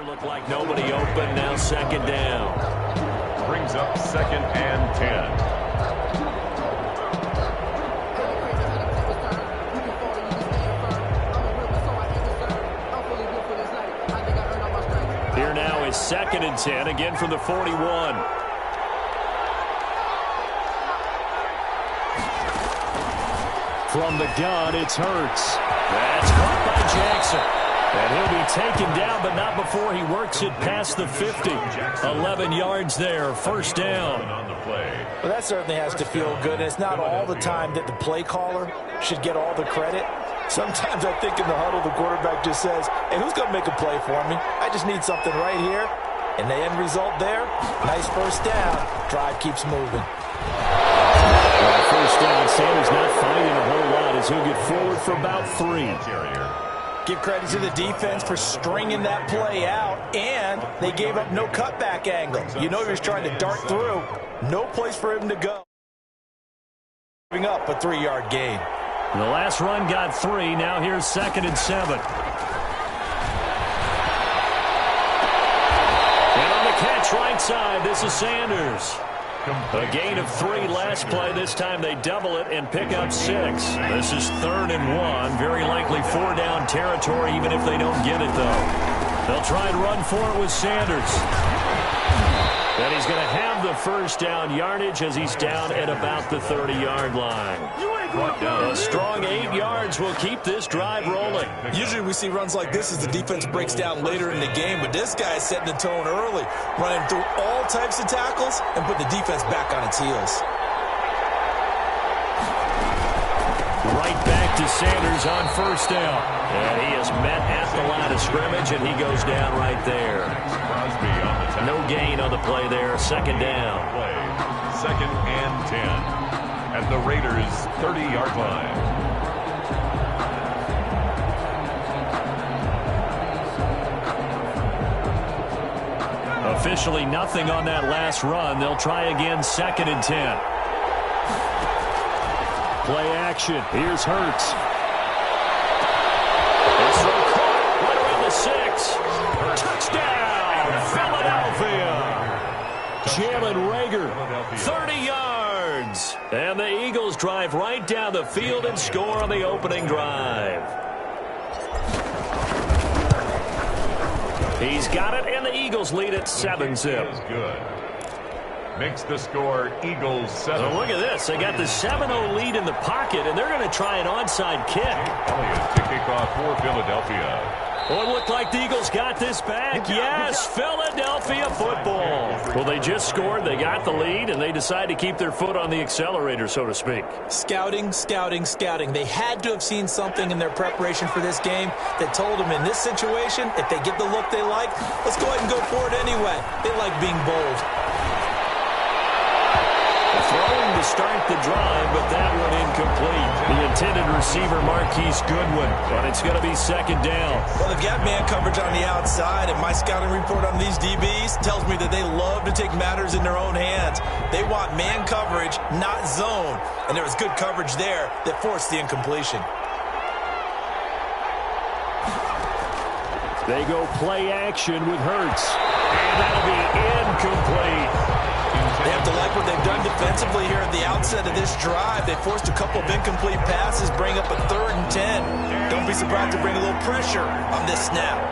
looked like nobody open. Now second down. Brings up 2nd and 10. Here now is 2nd and 10, again from the 41. From the gun, it's Hurts. That's caught by Jackson. And he'll be taken down, but not before he works it past the 50. 11 yards there, first down. Well, that certainly has to feel good. And it's not all the time that the play caller should get all the credit. Sometimes I think in the huddle, the quarterback just says, hey, who's going to make a play for me? I just need something right here. And the end result there, nice first down. Drive keeps moving. First down, Sanders not fighting a whole lot as he'll get forward for about 3. Give credit to the defense for stringing that play out, and they gave up no cutback angle. You know he was trying to dart through. No place for him to go. Giving up a 3-yard gain. The last run got 3. Now here's 2nd and 7. And on the catch right side, this is Sanders. A gain of 3 last play. This time they double it and pick up 6. This is 3rd and 1. Very likely 4-down territory, even if they don't get it, though. They'll try and run for it with Sanders. And he's going to have the first down yardage as he's down at about the 30-yard line. A strong 8 yards will keep this drive rolling. Usually we see runs like this as the defense breaks down later in the game, but this guy is setting the tone early, running through all types of tackles and put the defense back on its heels. Right back to Sanders on first down. And he is met at the line of scrimmage, and he goes down right there. No gain on the play there. 2nd down. 2nd and 10. At the Raiders' 30-yard line. Officially nothing on that last run. They'll try again, 2nd and 10. Play action. Here's Hurts. It's caught right around the 6. Touchdown, Philadelphia. Jalen Reagor, 30 yards. And the Eagles drive right down the field and score on the opening drive. He's got it, and the Eagles lead at 7-zip. Good. Makes the score Eagles 7. So look at this. They got the 7-0 lead in the pocket, and they're going to try an onside kick. Elliott to kick off for Philadelphia. Oh, it looked like the Eagles got this back. Yes, Philadelphia football. Well, they just scored. They got the lead, and they decide to keep their foot on the accelerator, so to speak. Scouting, scouting, scouting. They had to have seen something in their preparation for this game that told them in this situation, if they get the look they like, let's go ahead and go for it anyway. They like being bold. Throwing to start the drive, but that one incomplete. The intended receiver, Marquise Goodwin, but it's going to be 2nd down. Well, they've got man coverage on the outside, and my scouting report on these DBs tells me that they love to take matters in their own hands. They want man coverage, not zone, and there was good coverage there that forced the incompletion. They go play action with Hurts, and that'll be incomplete. They have to like what they've done defensively here at the outset of this drive. They forced a couple of incomplete passes, bring up a 3rd and 10. Don't be surprised to bring a little pressure on this snap.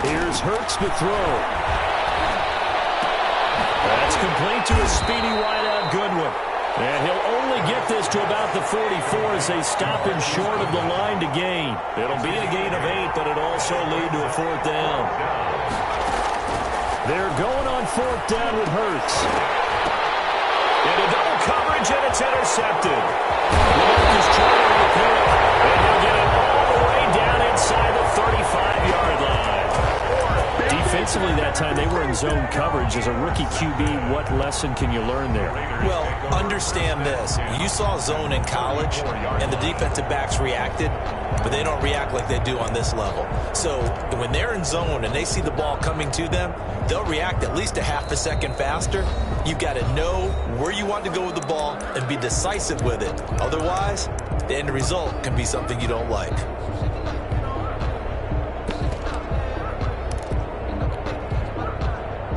Here's Hurts to throw. That's complete to a speedy wideout Goodwin. And he'll only get this to about the 44 as they stop him short of the line to gain. It'll be a gain of 8, but it'll also lead to a 4th down. They're going on 4th down with Hurts. Into double coverage, and it's intercepted. Marcus trying to repair it, and he'll get it all the way down inside the 35-yard line. Defensively, that time they were in zone coverage. As a rookie QB, what lesson can you learn there? Well, understand this. You saw zone in college, and the defensive backs reacted, but they don't react like they do on this level. So when they're in zone and they see the ball coming to them, they'll react at least a half a second faster. You've got to know where you want to go with the ball and be decisive with it. Otherwise, the end result can be something you don't like.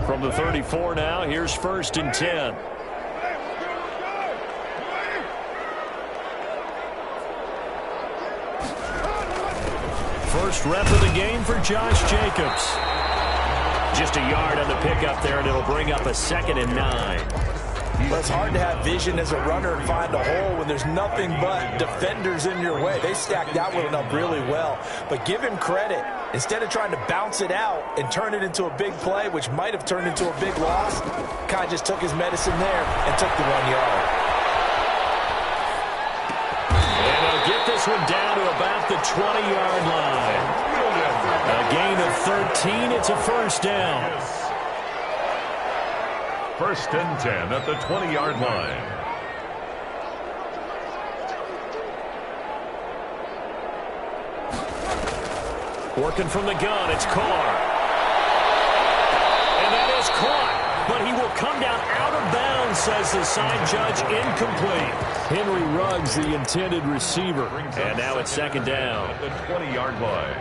From the 34 now, here's 1st and 10. First rep of the game for Josh Jacobs. Just a yard on the pickup there, and it'll bring up a 2nd and 9. Well, it's hard to have vision as a runner and find a hole when there's nothing but defenders in your way. They stacked that one up really well. But give him credit. Instead of trying to bounce it out and turn it into a big play, which might have turned into a big loss, kind of just took his medicine there and took the 1 yard. And he'll get this one down to about the 20-yard line. A gain of 13. It's a 1st down. 1st and 10 at the 20-yard line. Working from the gun, it's Carr. And that is caught, but he will come down out of bounds, says the side judge, incomplete. Henry Ruggs, the intended receiver. And now it's 2nd down. At the 20-yard line.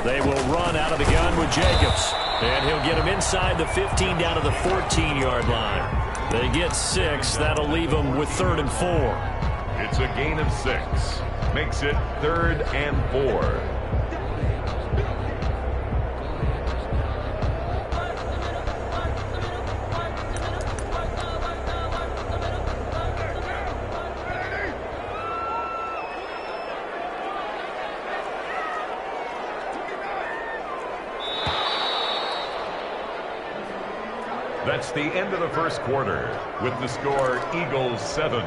They will run out of the gun with Jacobs. And he'll get him inside the 15 down to the 14-yard line. They get 6. That'll leave them with 3rd and 4. It's a gain of 6. Makes it 3rd and 4. That's the end of the 1st quarter with the score Eagles 7,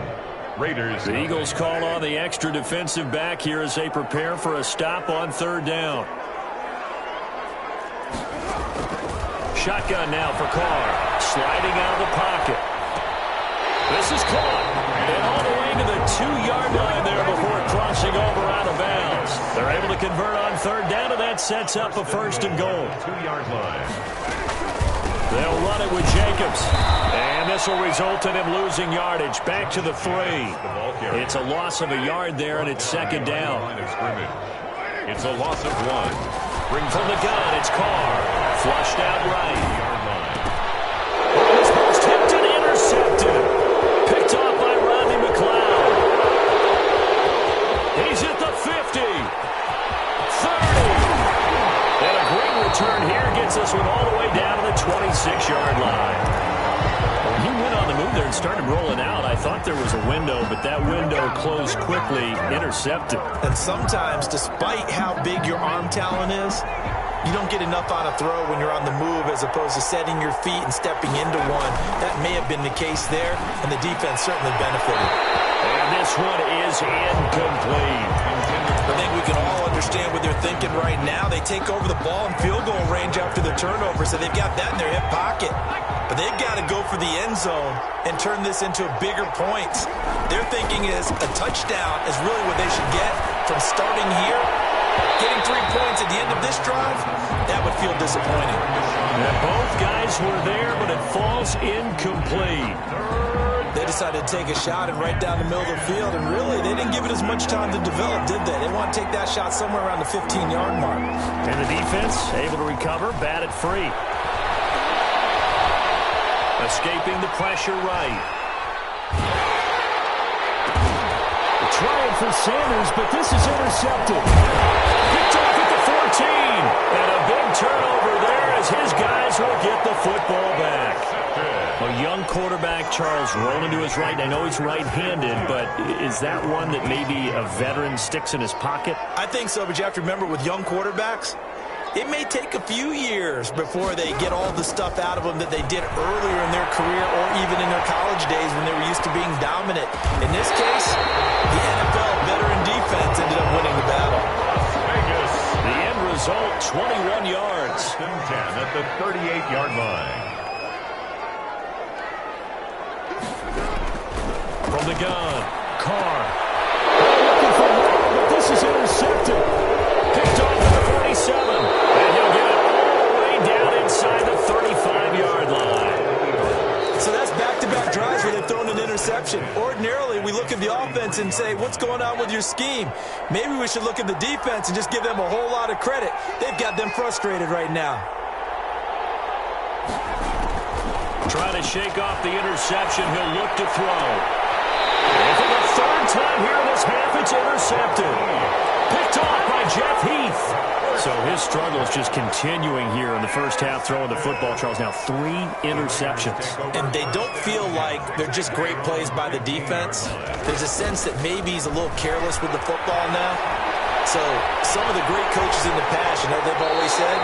Raiders. The Eagles call on the extra defensive back here as they prepare for a stop on 3rd down. Shotgun now for Carr. Sliding out of the pocket. This is caught. And all the way to the 2-yard line there before crossing over out of bounds. They're able to convert on 3rd down, and that sets up a 1st and goal. 2-yard line. They'll run it with Jacobs. And this will result in him losing yardage. Back to the 3. It's a loss of a yard there, and it's 2nd down. It's a loss of 1. Bring from the gun, it's Carr. Flushed out right. This ball's tipped and intercepted. Picked off by Rodney McLeod. He's at the 50. 30. And a great return here gets this one all the way down to the 26-yard line. When he went on the move there and started rolling out, I thought there was a window, but that window closed quickly, intercepted. And sometimes, despite how big your arm talent is, you don't get enough on a throw when you're on the move as opposed to setting your feet and stepping into one. That may have been the case there, and the defense certainly benefited. And this one is incomplete. I think we can all understand what they're thinking right now. They take over the ball in field goal range after the turnover, so they've got that in their hip pocket. But they've got to go for the end zone and turn this into bigger points. Their thinking is a touchdown is really what they should get from starting here. Getting 3 points at the end of this drive, that would feel disappointing. And both guys were there, but it falls incomplete. They decided to take a shot and right down the middle of the field, and really, they didn't give it as much time to develop, did they? They want to take that shot somewhere around the 15-yard mark. And the defense able to recover, batted free. Escaping the pressure right. Trying for Sanders, but this is intercepted. Picked off at the 14. And a big turnover there as his guys will get the football back. A young quarterback, Charles, rolling to his right. I know he's right-handed, but is that one that maybe a veteran sticks in his pocket? I think so, but you have to remember with young quarterbacks, it may take a few years before they get all the stuff out of them that they did earlier in their career or even in their college days when they were used to being dominant. In this case, the NFL veteran defense ended up winning the battle. Vegas. The end result, 21 yards. 10 at the 38-yard line. From the gun, Carr. Looking for more, but this is intercepted. Picked off at the 47. And he'll get it all the way down inside the 35-yard line. So that's back-to-back drives where they've thrown an interception. Ordinarily, we look at the offense and say, what's going on with your scheme? Maybe we should look at the defense and just give them a whole lot of credit. They've got them frustrated right now. Trying to shake off the interception. He'll look to throw. And for the third time here in this half, it's intercepted. Picked off by Jeff Heath. So his struggle is just continuing here in the first half throwing the football, Charles. Now 3 interceptions. And they don't feel like they're just great plays by the defense. There's a sense that maybe he's a little careless with the football now. So some of the great coaches in the past, you know, they've always said,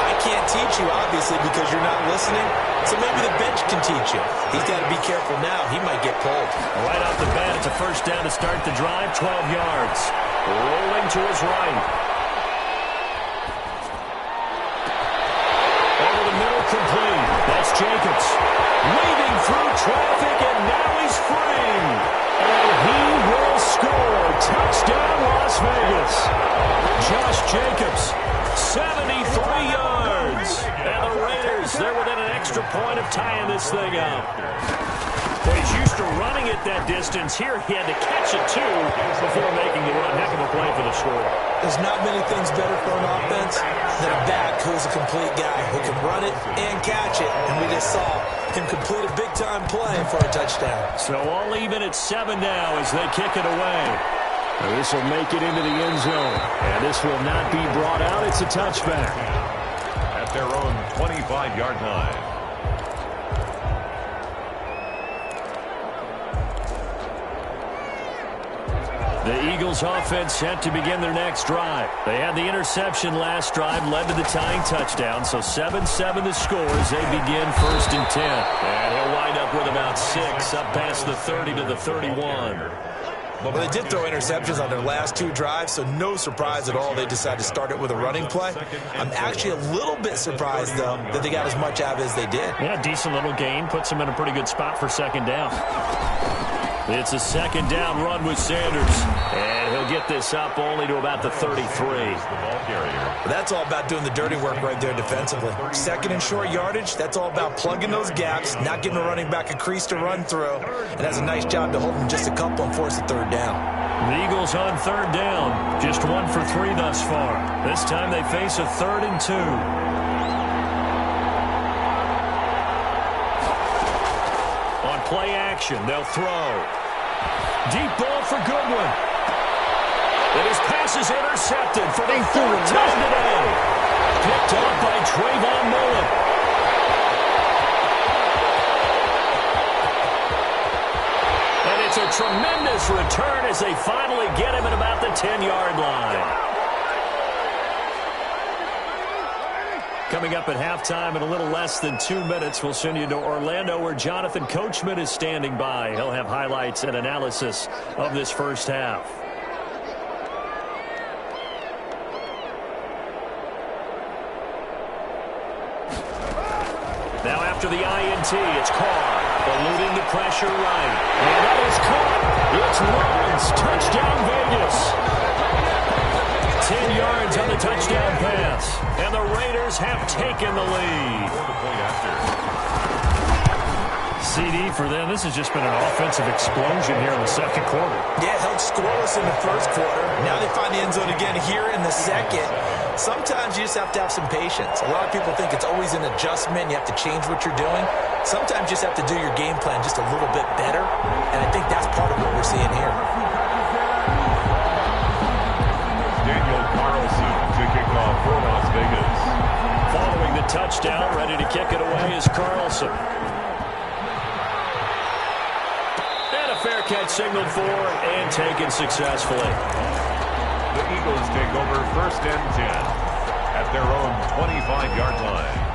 I can't teach you, obviously, because you're not listening. So maybe the bench can teach you. He's got to be careful now. He might get pulled. Right off the bat, it's a first down to start the drive, 12 yards. Rolling to his right. Over the middle, complete. That's Jacobs. Weaving through traffic, and now he's free. And he will score. Touchdown, Las Vegas. Josh Jacobs, 73 yards. And the Raiders, they're within an extra point of tying this thing up. Well, he's used to running it that distance. Here he had to catch it, too, before making the run. Heck of a play for the score. There's not many things better for an offense than a back who's a complete guy who can run it and catch it. And we just saw him complete a big-time play for a touchdown. So all even at 7 now as they kick it away. This will make it into the end zone. And this will not be brought out. It's a touchback. At their own 25-yard line. The Eagles offense set to begin their next drive. They had the interception last drive, led to the tying touchdown. So 7-7 the score as they begin 1st and 10. And he'll wind up with about 6 up past the 30 to the 31. Well, they did throw interceptions on their last 2 drives, so no surprise at all they decided to start it with a running play. I'm actually a little bit surprised, though, that they got as much out of it as they did. Yeah, decent little gain. Puts them in a pretty good spot for 2nd down. It's a 2nd down run with Sanders. And he'll get this up only to about the 33. That's all about doing the dirty work right there defensively. 2nd and short yardage, that's all about plugging those gaps, not giving a running back a crease to run through, and has a nice job to hold them just a couple and force a 3rd down. The Eagles on 3rd down, just 1 for 3 thus far. This time they face a 3rd and 2. On play action, they'll throw. Deep ball for Goodwin. And his pass is intercepted for the 3rd time today. Picked off by Trayvon Mullen. And it's a tremendous return as they finally get him at about the 10-yard line. Coming up at halftime in a little less than 2 minutes, we'll send you to Orlando where Jonathan Coachman is standing by. He'll have highlights and analysis of this first half. Now after the INT, it's Carr, eluding the pressure right. And that is caught. It's Lawrence. Touchdown Vegas. 10 yards on the touchdown pass. And the Raiders have taken the lead. CD for them. This has just been an offensive explosion here in the 2nd quarter. Yeah, held scoreless in the 1st quarter. Now they find the end zone again here in the 2nd. Sometimes you just have to have some patience. A lot of people think it's always an adjustment. You have to change what you're doing. Sometimes you just have to do your game plan just a little bit better. And I think that's part of what we're seeing here. To kick off for Las Vegas. Following the touchdown, ready to kick it away is Carlson. And a fair catch signaled for and taken successfully. The Eagles take over 1st and 10 at at their own 25-yard line.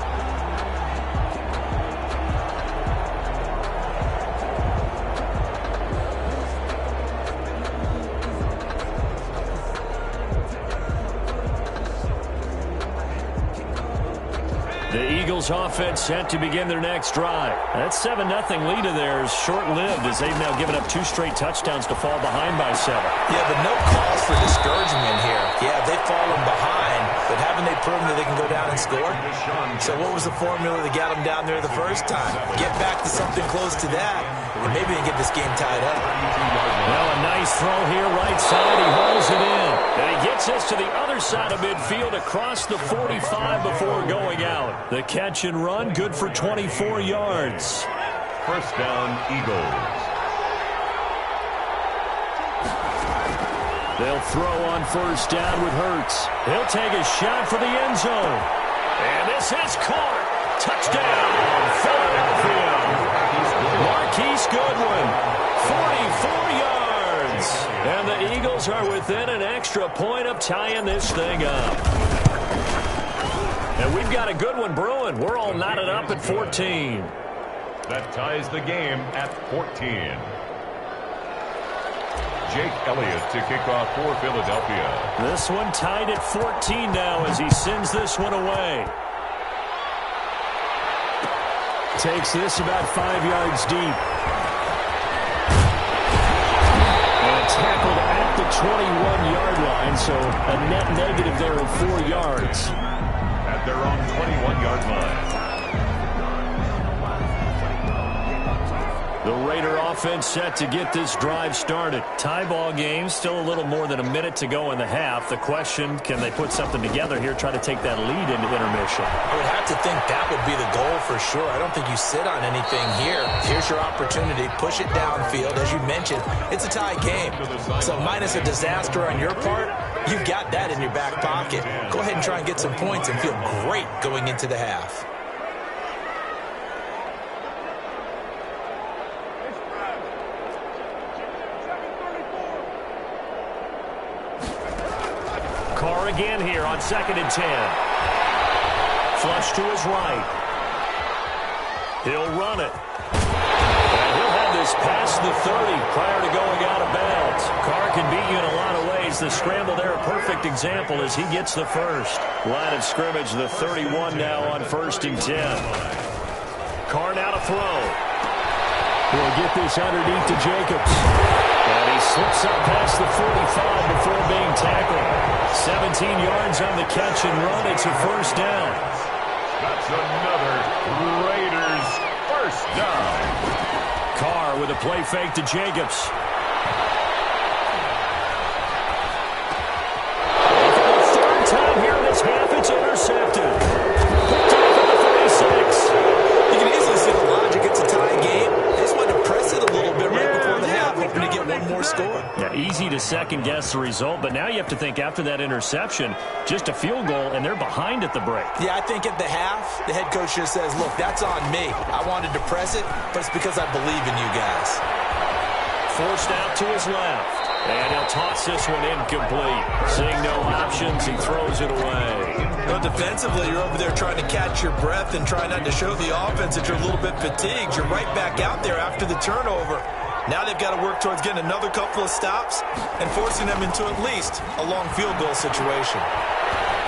The Eagles offense set to begin their next drive. That 7-0 lead of theirs short-lived as they've now given up 2 straight touchdowns to fall behind by 7. Yeah, but no cause for discouragement here. Yeah, they've fallen behind, but haven't they proven that they can go down and score? So what was the formula that got them down there the first time? Get back to something close to that, and maybe they get this game tied up. Well, a nice throw here, right side. He hauls it in. And he gets us to the other side of midfield across the 45 before going out. The catch and run, good for 24 yards. First down, Eagles. They'll throw on first down with Hurts. He'll take a shot for the end zone. And this is caught. Touchdown, Philadelphia. Marquise Goodwin, 44 yards. And the Eagles are within an extra point of tying this thing up. And we've got a good one brewing. We're all knotted up at 14. That ties the game at 14. Jake Elliott to kick off for Philadelphia. This one tied at 14 now as he sends this one away. Takes this about 5 yards deep. And tackled at the 21-yard line, so a net negative there of 4 yards. At their own 21-yard line. The Raider offense set to get this drive started. Tie ball game, still a little more than a minute to go in the half. The question, can they put something together here, try to take that lead into intermission? I would have to think that would be the goal for sure. I don't think you sit on anything here. Here's your opportunity. Push it downfield. As you mentioned, it's a tie game. So minus a disaster on your part, you've got that in your back pocket. Go ahead and try and get some points and feel great going into the half. Carr again here on 2nd and 10. Flush to his right. He'll run it. And he'll have this past the 30 prior to going out of bounds. Carr can beat you in a lot of ways. The scramble there, a perfect example as he gets the first. Line of scrimmage, the 31 now on 1st and 10. Carr now to throw. He'll get this underneath to Jacobs. And he slips up past the 45 before being tackled. 17 yards on the catch and run. It's a first down. That's another Raiders first down. Carr with a play fake to Jacobs. For the 3rd time here in this half, it's intercepted. Picked off at the 36. You can easily see the logic. It's a tie game. They just want to press it a little bit right before the half, hoping to get one more score. Yeah, easy to second-guess the result, but now you have to think after that interception, just a field goal, and they're behind at the break. Yeah, I think at the half, the head coach just says, look, that's on me. I wanted to press it, but it's because I believe in you guys. Forced out to his left. And he'll toss this one incomplete. Seeing no options, he throws it away. Well, defensively, you're over there trying to catch your breath and try not to show the offense that you're a little bit fatigued. You're right back out there after the turnover. Now they've got to work towards getting another couple of stops and forcing them into at least a long field goal situation.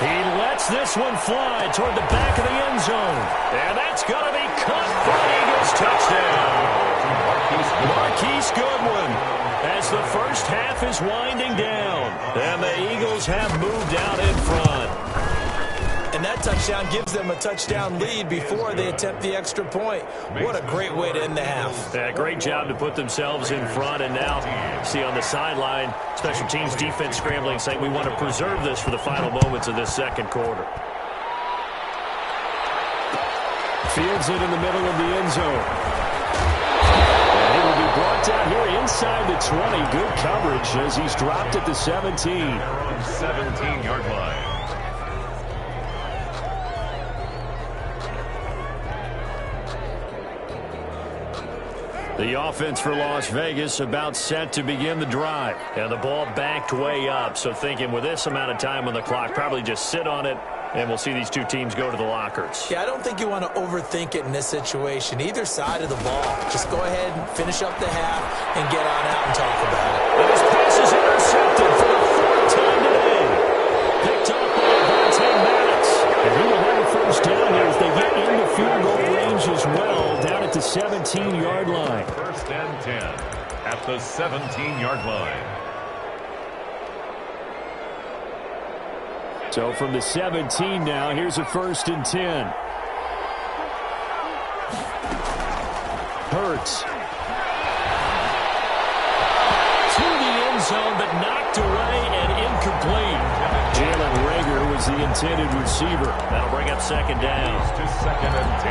He lets this one fly toward the back of the end zone. And that's going to be caught for the Eagles. Touchdown. Marquise Goodwin, as the first half is winding down. And the Eagles have moved out in front. And that touchdown gives them a touchdown lead before they attempt the extra point. What a great way to end the half. Yeah, great job to put themselves in front. And now, see on the sideline, special teams defense scrambling, saying we want to preserve this for the final moments of this second quarter. Fields it in the middle of the end zone. And he will be brought down here inside the 20. Good coverage as he's dropped at the 17. 17-yard line. The offense for Las Vegas about set to begin the drive. And the ball backed way up. So thinking with this amount of time on the clock, probably just sit on it And we'll see these two teams go to the lockers. Yeah, I don't think you want to overthink it in this situation. Either side of the ball. Just go ahead and finish up the half and get on out and talk about it. And this pass is intercepted for the fourth time today. Picked up by Devontae Maddox. And he will have a first down here as they get into field goal range as well, down at the 17-yard line. First and 10 at the 17-yard line. So from the 17 now, here's a first and 10. Hurts. To the end zone, but knocked away and incomplete. Jalen Reagor was the intended receiver. That'll bring up second down. To second and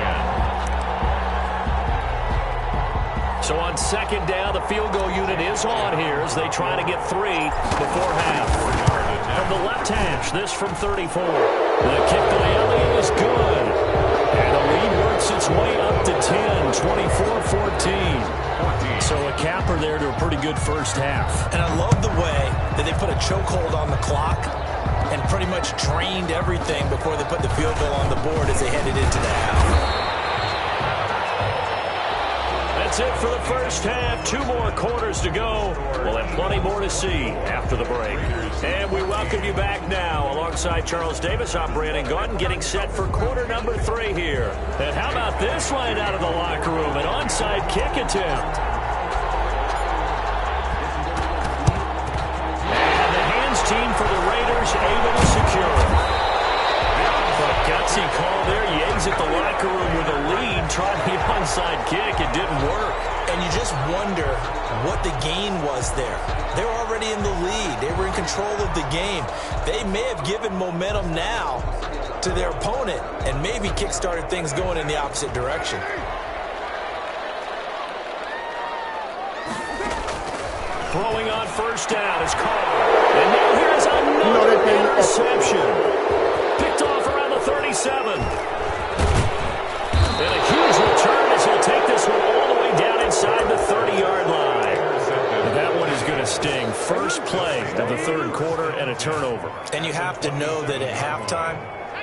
10. So on second down, the field goal unit is on here as they try to get 3 before half. From the left hash, this from 34. The kick by Elliott is good. And the lead works its way up to 10, 24-14. So a capper there to a pretty good first half. And I love the way that they put a chokehold on the clock and pretty much drained everything before they put the field goal on the board as they headed into the half. That's it for the first half. 2 more quarters to go. We'll have plenty more to see after the break. And we welcome you back now. Alongside Charles Davis, I'm Brandon Gordon, getting set for quarter number 3 here. And how about this line out of the locker room? An onside kick attempt. And the hands team for the Raiders able to secure it. A gutsy call there. Yates at the locker room with a lead, trying the onside kick. It didn't work. And you just wonder what the gain was there. They're already in the lead. They were in control of the game. They may have given momentum now to their opponent and maybe kick-started things going in the opposite direction. Throwing on first down is Carr. And now here's another interception. Picked off around the 37. And a huge return as he'll take this one all the way down inside the 30-yard line. And that one is going to sting. First play of the third quarter and a turnover. And you have to know that at halftime,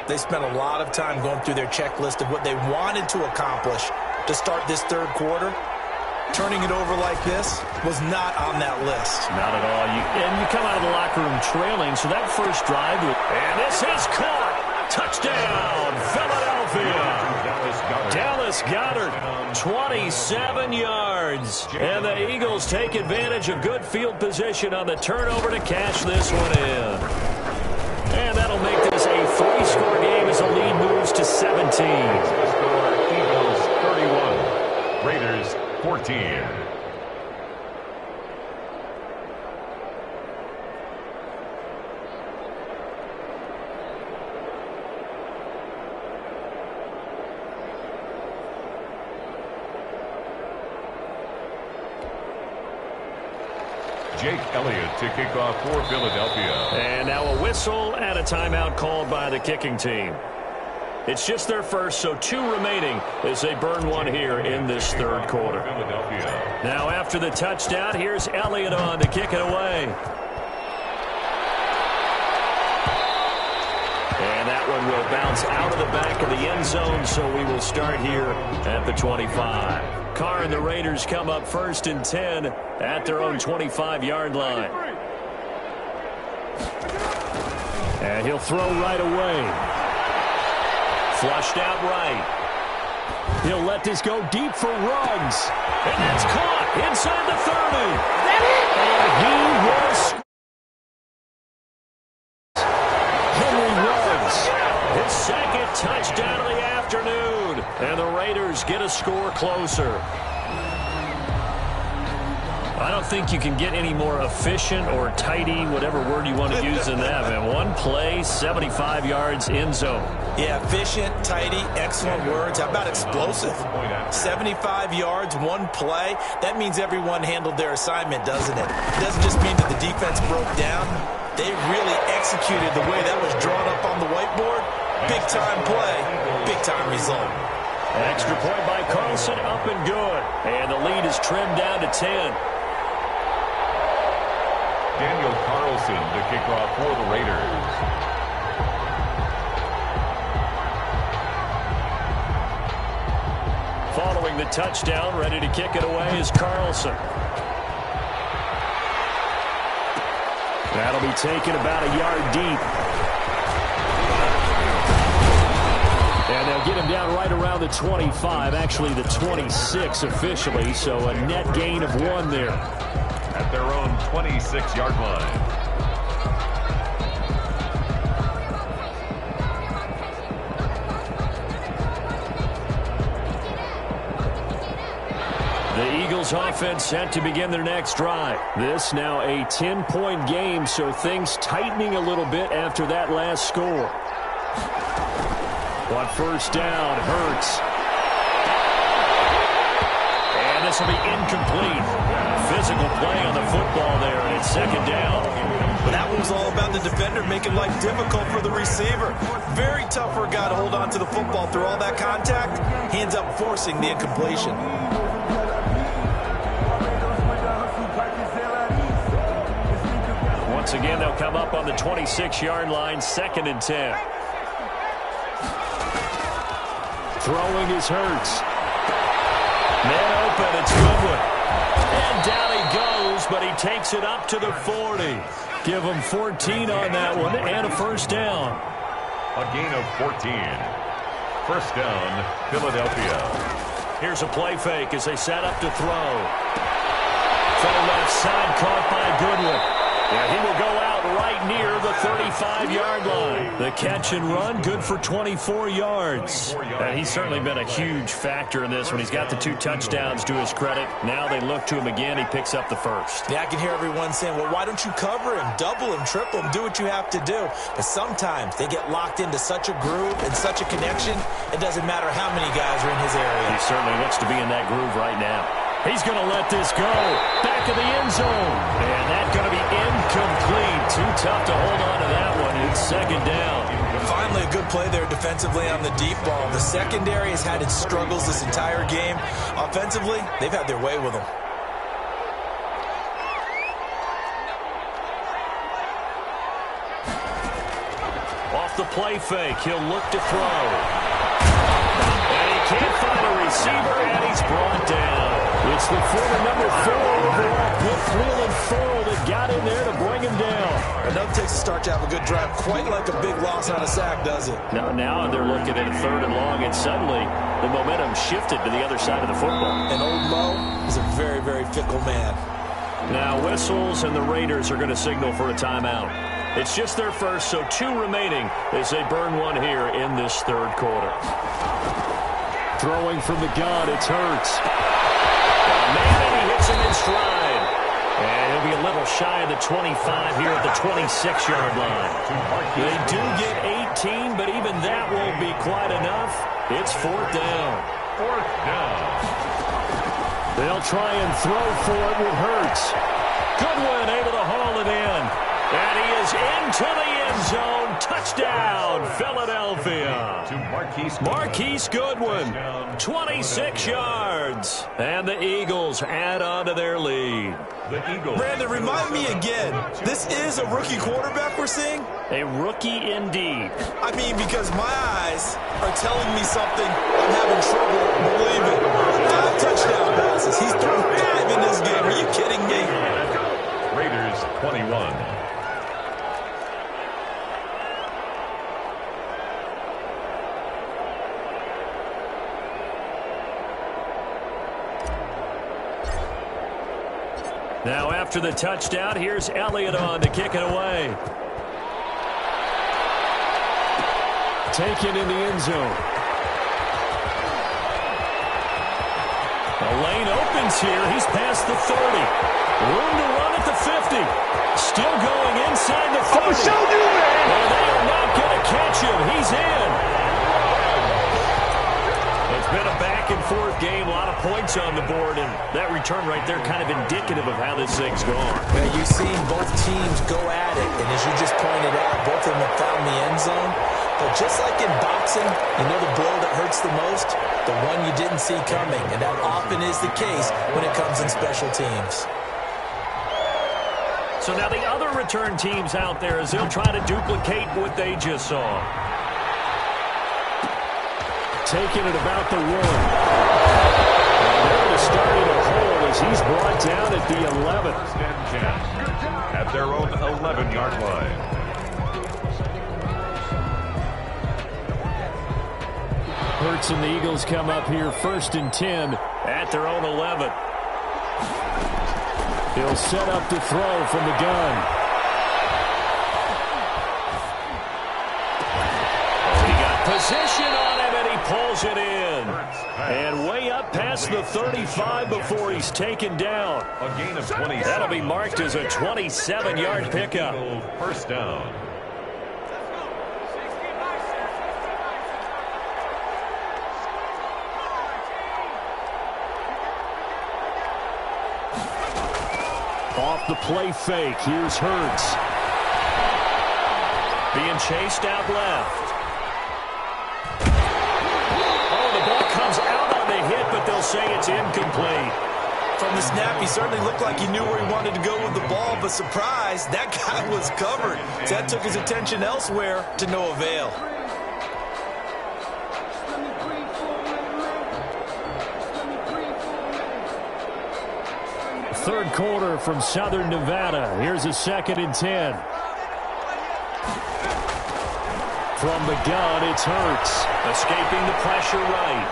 they spent a lot of time going through their checklist of what they wanted to accomplish to start this third quarter. Turning it over like this was not on that list. Not at all. And you come out of the locker room trailing, so that first drive. And this is caught. Touchdown, Philadelphia. Dallas Goedert, 27 yards. And the Eagles take advantage of good field position on the turnover to cash this one in. And that'll make this a 3-score game as the lead moves to 17. Eagles 31, Raiders 14. Jake Elliott to kick off for Philadelphia. And now a whistle and a timeout called by the kicking team. It's just their first, so 2 remaining as they burn one here in this third quarter. Philadelphia. Now after the touchdown, here's Elliott on to kick it away. And that one will bounce out of the back of the end zone, so we will start here at the 25. Carr and the Raiders come up first and 10 at their own 25-yard line. And he'll throw right away. Flushed out right. He'll let this go deep for Ruggs. And that's caught inside the 30. And he was... Henry Ruggs. His second touchdown of the afternoon. And the Raiders get a score closer. I don't think you can get any more efficient or tidy, whatever word you want to use in that, man. One play, 75 yards, end zone. Yeah, efficient, tidy, excellent words. How about explosive? 75 yards, one play. That means everyone handled their assignment, doesn't it? It doesn't just mean that the defense broke down. They really executed the way that was drawn up on the whiteboard. Big-time play, big-time result. An extra point by Carlson, up and good. And the lead is trimmed down to 10. Daniel Carlson to kick off for the Raiders. scoring the touchdown. Ready to kick it away is Carlson. That'll be taken about a yard deep. And they'll get him down right around the 25, actually the 26 officially, so a net gain of 1 there. At their own 26-yard line. The Eagles offense set to begin their next drive. This now a 10-point game, so things tightening a little bit after that last score. On first down, Hurts. And this will be incomplete. Physical play on the football there, and it's second down. But that one was all about the defender making life difficult for the receiver. Very tough for a guy to hold on to the football through all that contact. He ends up forcing the incompletion. Once again, they'll come up on the 26-yard line, 2nd and 10. Throwing is Hurts. Man open, it's Goodwin. And down he goes, but he takes it up to the 40. Give him 14 on that one and a first down. A gain of 14. First down, Philadelphia. Here's a play fake as they set up to throw. From left side, caught by Goodwin. Yeah, he will go out right near the 35-yard line. The catch and run, good for 24 yards. And he's certainly been a huge factor in this when he's got the 2 touchdowns to his credit. Now they look to him again. He picks up the first. Yeah, I can hear everyone saying, well, why don't you cover him, double him, triple him, do what you have to do. But sometimes they get locked into such a groove and such a connection, it doesn't matter how many guys are in his area. He certainly looks to be in that groove right now. He's going to let this go. Back of the end zone. And that's going to be incomplete. Too tough to hold on to that one. It's second down. Finally, a good play there defensively on the deep ball. The secondary has had its struggles this entire game. Offensively, they've had their way with them. Off the play fake, he'll look to throw. And he can't find a receiver, and he's brought down. It's the former number 4 overall pick, Leland Farrell, that got in there to bring him down. Another takes a start to have a good drive. Quite like a big loss on a sack, does it? Now they're looking at a 3rd and long, and suddenly the momentum shifted to the other side of the football. And Old Mo is a very, very fickle man. Now whistles, and the Raiders are going to signal for a timeout. It's just their first, so 2 remaining as they burn one here in this 3rd quarter. Throwing from the gun, it's Hurts. Man, and he hits him in stride. And he'll be a little shy of the 25 here at the 26-yard line. They do get 18, but even that won't be quite enough. It's 4th down. 4th down. They'll try and throw for it with Hurts. Goodwin able to haul it in. And he is into the end zone. Touchdown, Philadelphia. To Marquise Goodwin, 26 yards. And the Eagles add on to their lead. The Eagles. Brandon, remind me again, this is a rookie quarterback we're seeing? A rookie indeed. I mean, because my eyes are telling me something I'm having trouble believing. 5 touchdown passes. He's thrown 5 in this game. Are you kidding me? Raiders 21. Now after the touchdown, here's Elliott on to kick it away. Taken in the end zone. The lane opens here. He's past the 30. Room to run at the 50. Still going inside the 30. Well, they are not going to catch him. He's in. It's been a back-and-forth game, a lot of points on the board, and that return right there kind of indicative of how this thing's gone. Yeah, you've seen both teams go at it, and as you just pointed out, both of them have found the end zone. But just like in boxing, you know the blow that hurts the most? The one you didn't see coming, and that often is the case when it comes in special teams. So now the other return teams out there as they'll try to duplicate what they just saw. Taking it about the 1. starting to hold as he's brought down at the 11. First and 10 at their own 11-yard line. Hurts and the Eagles come up here first and 10 at their own 11. He'll set up to throw from the gun. He got position on him, and he pulls it in. And way up past the 35 before he's taken down. A gain of 20. That'll be marked as a 27-yard pickup. First down. Off the play fake, here's Hurts. Being chased out left. Oh, the ball comes out on the hit, but they'll say it's incomplete. From the snap, he certainly looked like he knew where he wanted to go with the ball, but surprise, that guy was covered. So that took his attention elsewhere to no avail. Third quarter from Southern Nevada. Here's a 2nd and 10. From the gun, it's Hurts. Escaping the pressure right.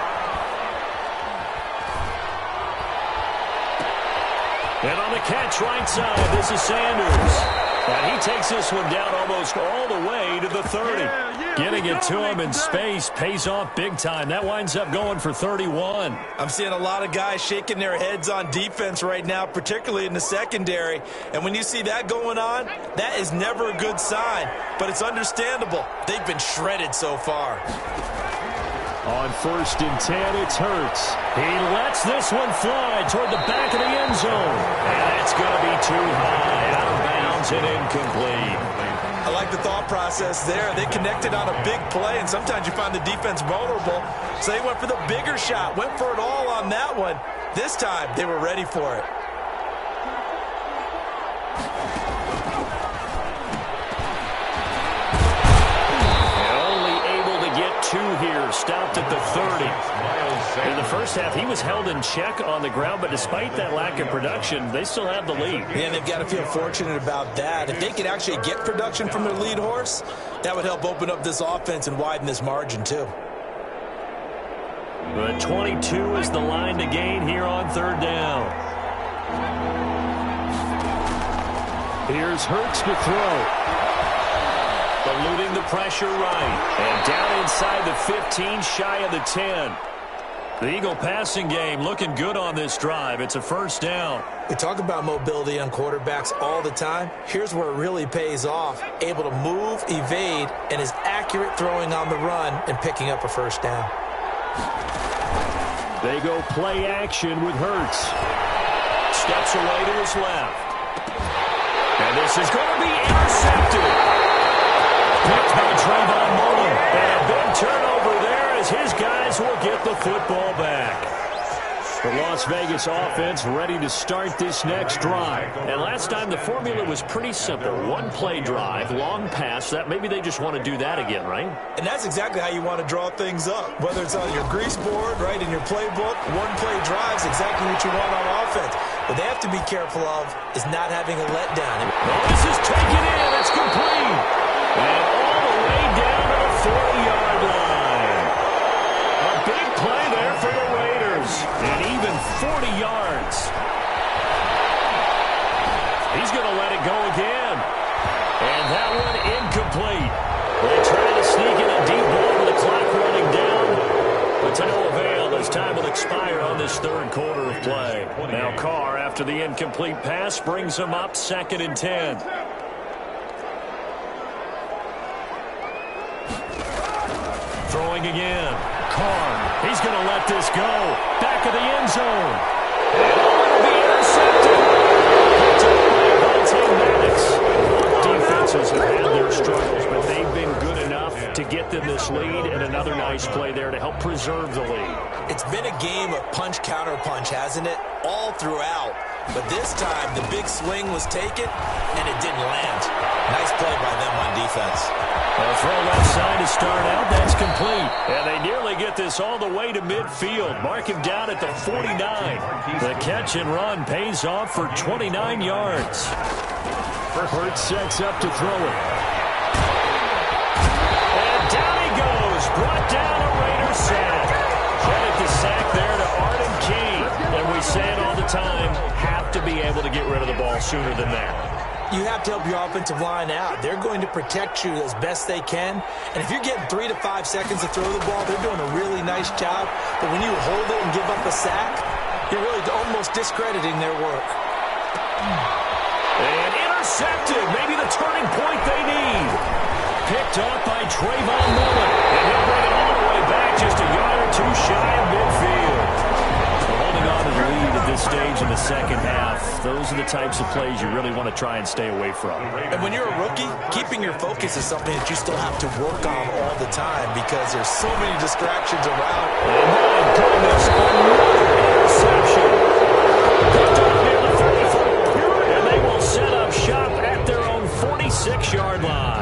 And on the catch right side, this is Sanders. And he takes this one down almost all the way to the 30. Getting it to him in space pays off big time. That winds up going for 31. I'm seeing a lot of guys shaking their heads on defense right now, particularly in the secondary. And when you see that going on, that is never a good sign. But it's understandable. They've been shredded so far. On 1st and 10, it's Hurts. He lets this one fly toward the back of the end zone. And that's going to be too high, out of bounds and incomplete. I like the thought process there. They connected on a big play, and sometimes you find the defense vulnerable. So they went for the bigger shot, went for it all on that one. This time, they were ready for it. Here, stopped at the 30. In the first half, he was held in check on the ground, but despite that lack of production, they still have the lead. And they've got to feel fortunate about that. If they could actually get production from their lead horse, that would help open up this offense and widen this margin, too. But 22 is the line to gain here on 3rd down. Here's Hurts to throw. Eluding the pressure right. And down inside the 15, shy of the 10. The Eagle passing game looking good on this drive. It's a 1st down. We talk about mobility on quarterbacks all the time. Here's where it really pays off. Able to move, evade, and is accurate throwing on the run and picking up a 1st down. They go play action with Hurts. Steps away to his left. And this is going to be intercepted. Picked by Trayvon Mullen. And a big turnover there as his guys will get the football back. The Las Vegas offense ready to start this next drive. And last time the formula was pretty simple. One-play drive, long pass. That maybe they just want to do that again, right? And that's exactly how you want to draw things up. Whether it's on your grease board, right, in your playbook, one-play drive is exactly what you want on offense. What they have to be careful of is not having a letdown. Oh, this is taken in. It's complete. And all the way down to the 40-yard line. A big play there for the Raiders. And even 40 yards. He's going to let it go again. And that one incomplete. They try to sneak in a deep ball with the clock running down. But to no avail, as time will expire on this 3rd quarter of play. Now Carr, after the incomplete pass, brings him up 2nd and 10. Throwing again. Carr, he's going to let this go. Back of the end zone. And it'll be intercepted. Defenses have had their struggles, but they've been good enough to get them this lead, and another nice play there to help preserve the lead. It's been a game of punch, counter punch, hasn't it? All throughout. But this time, the big swing was taken, and it didn't land. Nice play by them on defense. A throw left side to start out. That's complete. And they nearly get this all the way to midfield. Mark him down at the 49. The catch and run pays off for 29 yards. Hurts sets up to throw it. And down he goes. Brought down a Raider sack. Credit the sack there to Arden Key. And we say it all the time, have to be able to get rid of the ball sooner than that. You have to help your offensive line out. They're going to protect you as best they can. And if you're getting 3 to 5 seconds to throw the ball, they're doing a really nice job. But when you hold it and give up a sack, you're really almost discrediting their work. And intercepted. Maybe the turning point they need. Picked up by Trayvon Mullen. And he'll bring it all the way back just a yard or two shy of midfield. Holding on to the lead at this stage in the second half. Those are the types of plays you really want to try and stay away from. And when you're a rookie, keeping your focus is something that you still have to work on all the time because there's so many distractions around. And then goodness, another interception. Picked up near the 34. And they will set up shop at their own 46-yard line.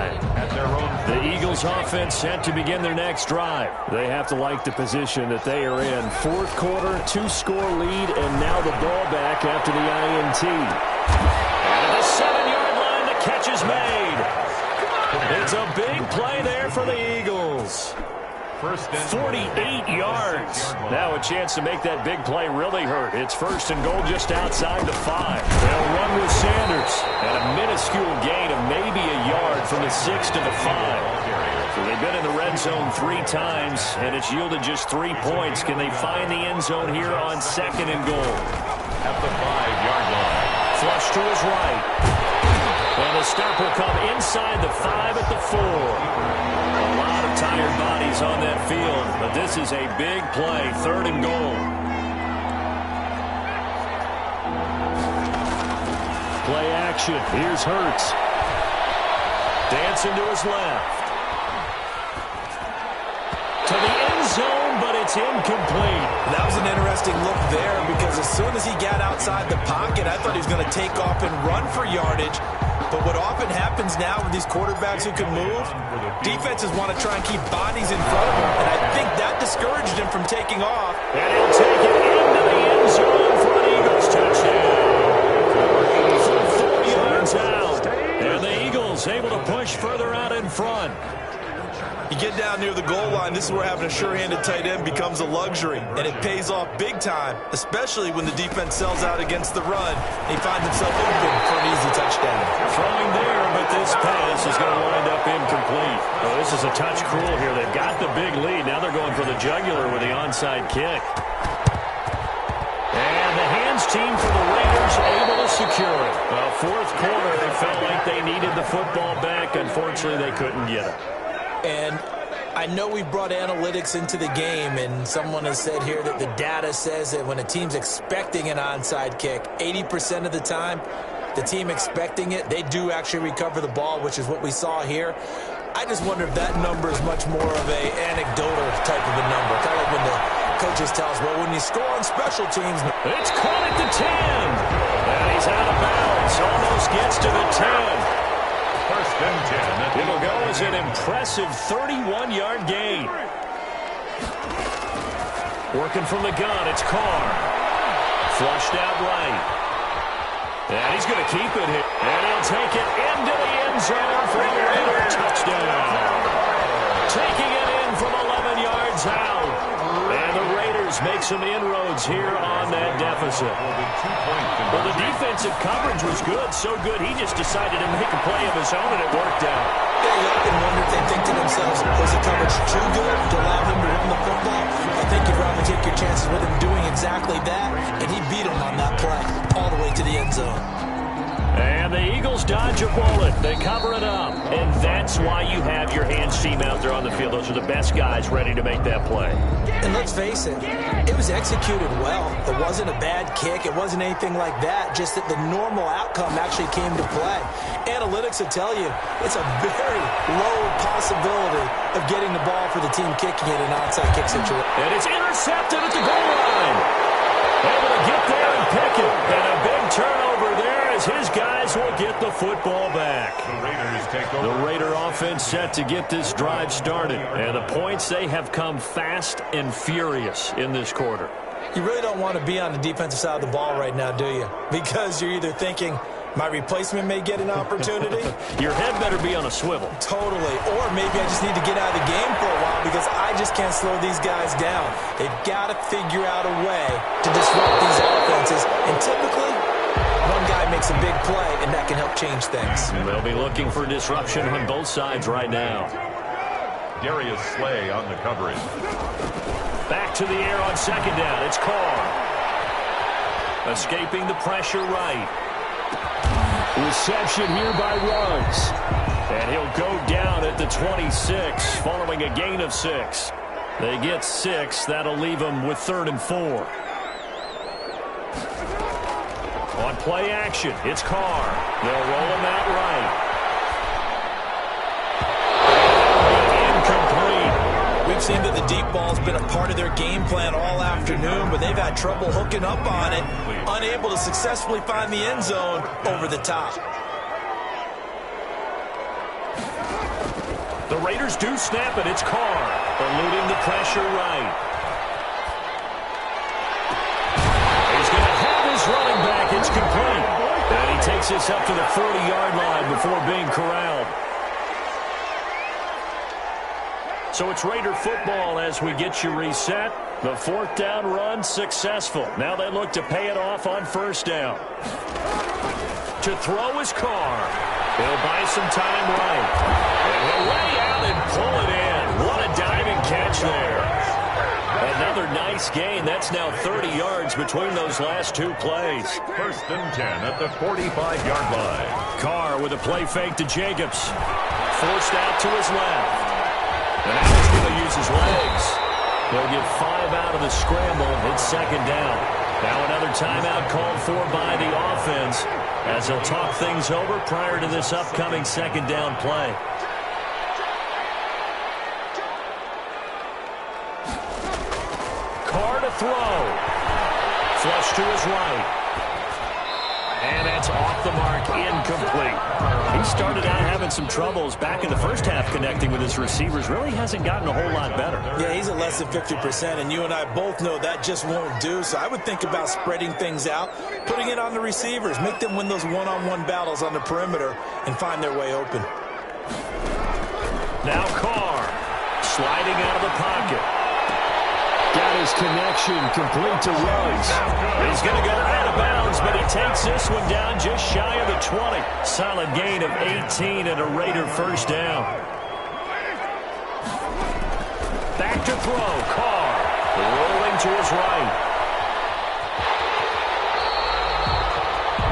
The Eagles offense set to begin their next drive. They have to like the position that they are in. Fourth quarter, 2-score lead, and now the ball back after the INT. And at the 7-yard line, the catch is made. It's a big play there for the Eagles. 48 yards. Now a chance to make that big play really hurt. It's first and goal just outside the 5. They'll run with Sanders. And a minuscule gain of maybe a yard from the 6 to the 5. So they've been in the red zone 3 times, and it's yielded just 3 points. Can they find the end zone here on second and goal? At the 5-yard line. Flush to his right. And the stop will come inside the 5 at the 4. A lot of tired bodies on that field, but this is a big play, third and goal. Play action. Here's Hurts. Dancing to his left. To the end zone, but it's incomplete. That was an interesting look there because as soon as he got outside the pocket, I thought he was going to take off and run for yardage. But what often happens now with these quarterbacks who can move, defenses want to try and keep bodies in front of them. And I think that discouraged him from taking off. And he'll take it into the end zone for an Eagles touchdown. From 4 yards out. And the Eagles able to push further out in front. You get down near the goal line, this is where having a sure-handed tight end becomes a luxury, and it pays off big time, especially when the defense sells out against the run. He finds himself open for an easy touchdown. Throwing there, but this pass is going to wind up incomplete. Oh, this is a touch cruel here. They've got the big lead. Now they're going for the jugular with the onside kick. And the hands team for the Raiders able to secure it. Well, fourth quarter, they felt like they needed the football back. Unfortunately, they couldn't get it. And I know we brought analytics into the game, and someone has said here that the data says that when a team's expecting an onside kick, 80% of the time, the team expecting it, they do actually recover the ball, which is what we saw here. I just wonder if that number is much more of a anecdotal type of a number, kind of like when the coaches tell us, well, when you score on special teams. It's caught at the 10. And he's out of bounds, almost gets to the 10. First and 10. It'll go as an impressive 31-yard gain. Working from the gun, it's Carr. Flushed out right. And he's going to keep it here. And he'll take it into the end zone for a Raider touchdown. Taking it in from 11 yards out. And the Raiders make some inroads here on that deficit. Well, the defensive coverage was good, so good he just decided to make a play of his own, and it worked out. They look and wonder if they think to themselves, was the coverage too good to allow him to run the football? I think you'd rather take your chances with him doing exactly that, and he beat him on that play all the way to the end zone. And the Eagles dodge a bullet. They cover it up. And that's why you have your hands team out there on the field. Those are the best guys ready to make that play. And let's face it, it was executed well. It wasn't a bad kick. It wasn't anything like that. Just that the normal outcome actually came to play. Analytics will tell you it's a very low possibility of getting the ball for the team kicking it in an onside kick situation. And it's intercepted at the goal line. Able to get there and pick it. And a big get the football back. The Raiders take over. The Raider offense set to get this drive started. And the points, they have come fast and furious in this quarter. You really don't want to be on the defensive side of the ball right now, do you? Because you're either thinking, my replacement may get an opportunity. Your head better be on a swivel. Totally. Or maybe I just need to get out of the game for a while because I just can't slow these guys down. They've got to figure out a way to disrupt these offenses. And typically, one guy makes a big play, and that can help change things. They'll be looking for disruption on both sides right now. Darius Slay on the coverage. Back to the air on second down. It's Carr. Escaping the pressure right. Reception here by Ruggs. And he'll go down at the 26 following a gain of 6. They get 6. That'll leave them with 3rd and 4. On play action, it's Carr. They'll roll him out right. We've seen that the deep ball's been a part of their game plan all afternoon, but they've had trouble hooking up on it, unable to successfully find the end zone over the top. The Raiders do snap it. It's Carr, eluding the pressure right. He's going to have his running back. It's complete. And he takes this up to the 40-yard line before being corralled. So it's Raider football as we get you reset. The 4th down run successful. Now they look to pay it off on 1st down. To throw his Carr. He'll buy some time right. And he'll lay out and pull it in. What a diving catch there. Another nice gain. That's now 30 yards between those last 2 plays. 1st and 10 at the 45-yard line. Carr with a play fake to Jacobs. Forced out to his left. And now he's going to use his legs. They'll get 5 out of the scramble. It's 2nd down. Now another timeout called for by the offense as they'll talk things over prior to this upcoming 2nd down play. Carr to throw. Flush to his right. And that's off the mark, incomplete. He started out having some troubles back in the first half connecting with his receivers. Really hasn't gotten a whole lot better. Yeah, he's at less than 50%, and you and I both know that just won't do. So I would think about spreading things out, putting it on the receivers, make them win those one-on-one battles on the perimeter and find their way open. Now Carr sliding out of the pocket. Got his connection complete to Ruggs. He's going to go out of bounds, but he takes this one down just shy of the 20. Solid gain of 18 and a Raider 1st down. Back to throw. Carr rolling to his right.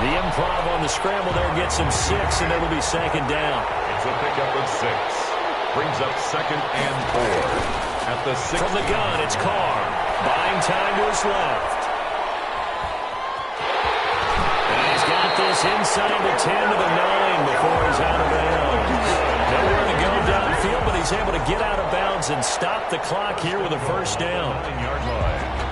The improv on the scramble there gets him 6, and it'll be 2nd down. It's a pickup of 6. Brings up 2nd and 4. At the 6. From the gun, it's Carr. Buying time to his left. And he's got this inside the 10 to the 9 before he's out of bounds. Nowhere to go downfield, but he's able to get out of bounds and stop the clock here with a 1st down. 9-yard line.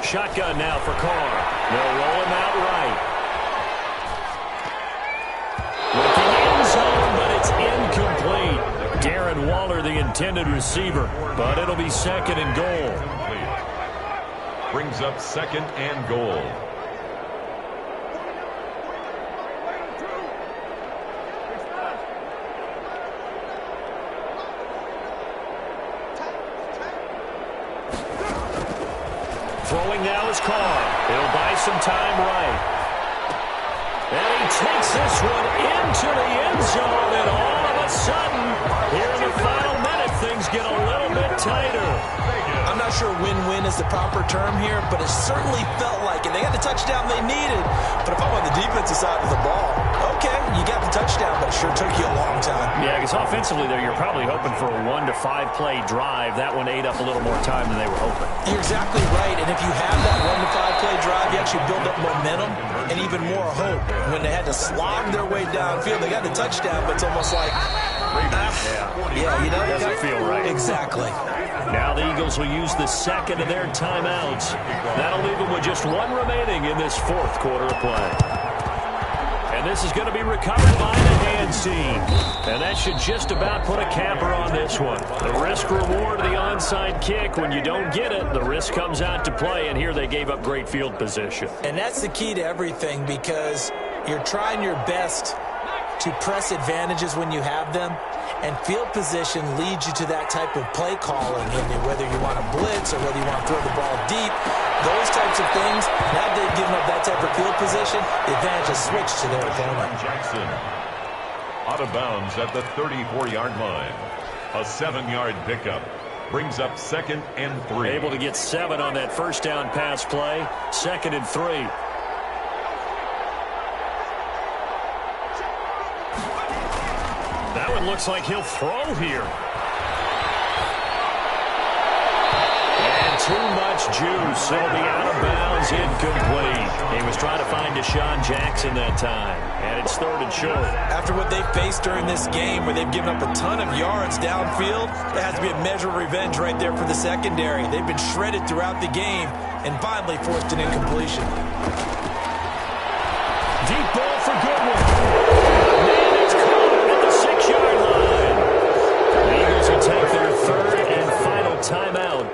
Shotgun now for Carr. They'll roll him out right. Looking in zone, but it's incomplete. Darren Waller, the intended receiver, but it'll be 2nd and goal. Brings up 2nd and goal. Throwing now is Carr. He'll buy some time right. And he takes this one into the end zone, and all of a sudden, here in the final minute, things get a little bit tighter. I'm not sure win-win is the proper term here, but it certainly felt like it. They got the touchdown they needed, but if I'm on the defensive side of the ball, okay, you got the touchdown, but it sure took you a long time. Yeah, because offensively there, you're probably hoping for a 1 to 5 play drive. That one ate up a little more time than they were hoping. You're exactly right, and if you have that 1 to 5 play drive, you actually build up momentum and even more hope. When they had to slog their way downfield, they got the touchdown, but it's almost like, yeah, you know, doesn't feel right. Exactly. Now the Eagles will use the second of their timeouts. That'll leave them with just one remaining in this fourth quarter of play. And this is going to be recovered by the hands team. And that should just about put a capper on this one. The risk-reward of the onside kick. When you don't get it, the risk comes out to play. And here they gave up great field position. And that's the key to everything, because you're trying your best to press advantages when you have them. And field position leads you to that type of play calling, whether you want to blitz or whether you want to throw the ball deep. Those types of things, now they've given up that type of field position, the advantage is switched to their opponent. Jackson out of bounds at the 34-yard line. A 7-yard pickup brings up 2nd and 3. Able to get 7 on that first down pass play. 2nd and 3. That one looks like he'll throw here. And too much juice. It'll be out of bounds, incomplete. He was trying to find Deshaun Jackson that time. And it's 3rd and short. After what they faced during this game, where they've given up a ton of yards downfield, there has to be a measure of revenge right there for the secondary. They've been shredded throughout the game and finally forced an incompletion. Deep ball for Goodwin. Man, it's caught at the 6-yard line. The Eagles will take their 3rd and final timeout.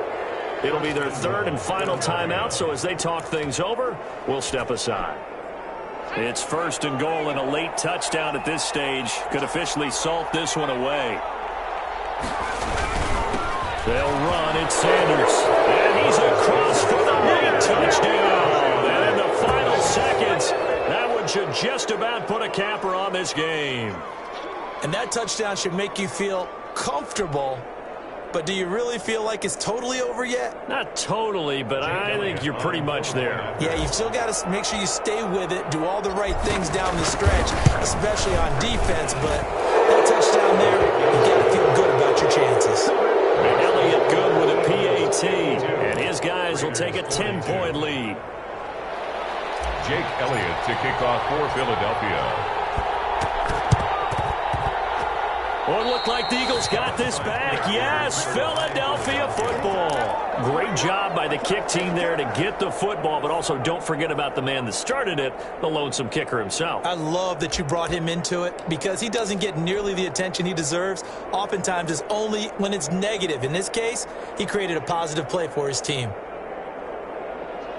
It'll be their 3rd and final timeout, so as they talk things over, we'll step aside. It's 1st and goal, and a late touchdown at this stage could officially salt this one away. They'll run. It's Sanders. And he's across for the late touchdown. And in the final seconds, that one should just about put a capper on this game. And that touchdown should make you feel comfortable. But do you really feel like it's totally over yet? Not totally, but I think you're pretty much there. Yeah, you've still got to make sure you stay with it, do all the right things down the stretch, especially on defense. But that touchdown there, you got to feel good about your chances. And Elliott good with a PAT, and his guys will take a 10-point lead. Jake Elliott to kick off for Philadelphia. Oh, it looked like the Eagles got this back. Yes, Philadelphia football. Great job by the kick team there to get the football, but also don't forget about the man that started it, the lonesome kicker himself. I love that you brought him into it, because he doesn't get nearly the attention he deserves. Oftentimes it's only when it's negative. In this case, he created a positive play for his team.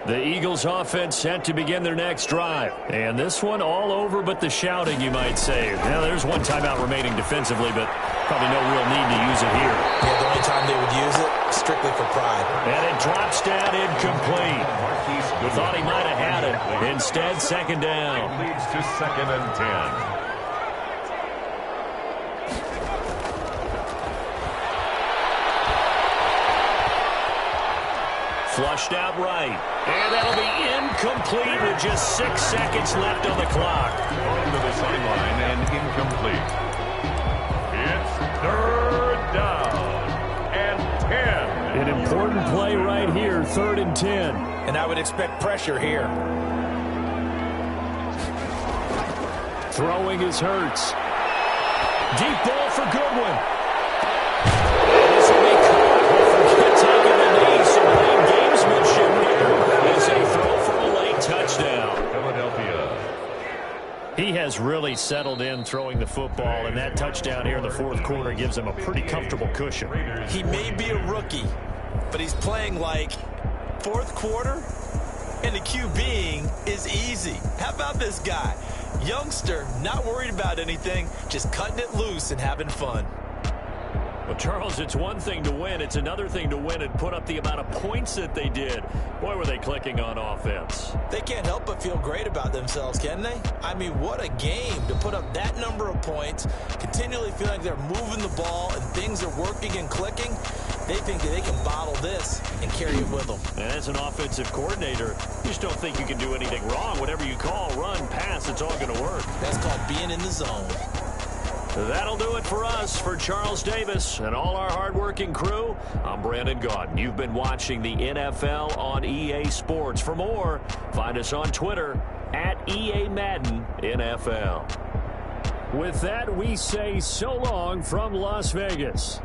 The Eagles offense set to begin their next drive. And this one all over but the shouting, you might say. Now, there's one timeout remaining defensively, but probably no real need to use it here. Yeah, the only time they would use it, strictly for pride. And it drops down incomplete. Thought he might have had it. Instead, 2nd down. It leads to 2nd and 10. Flushed out right. And that'll be incomplete with just 6 seconds left on the clock. Going to the sideline and incomplete. It's 3rd down and 10. An important play right here, 3rd and 10. And I would expect pressure here. Throwing is Hurts. Deep ball for Goodwin. He has really settled in throwing the football, and that touchdown here in the 4th quarter gives him a pretty comfortable cushion. He may be a rookie, but he's playing like 4th quarter, and the QBing is easy. How about this guy? Youngster, not worried about anything, just cutting it loose and having fun. Well, Charles, it's one thing to win. It's another thing to win and put up the amount of points that they did. Boy, were they clicking on offense. They can't help but feel great about themselves, can they? I mean, what a game to put up that number of points, continually feel like they're moving the ball and things are working and clicking. They think that they can bottle this and carry it with them. And as an offensive coordinator, you just don't think you can do anything wrong. Whatever you call, run, pass, it's all going to work. That's called being in the zone. That'll do it for us. For Charles Davis and all our hardworking crew, I'm Brandon Gaudin. You've been watching the NFL on EA Sports. For more, find us on Twitter at EA Madden NFL. With that, we say so long from Las Vegas.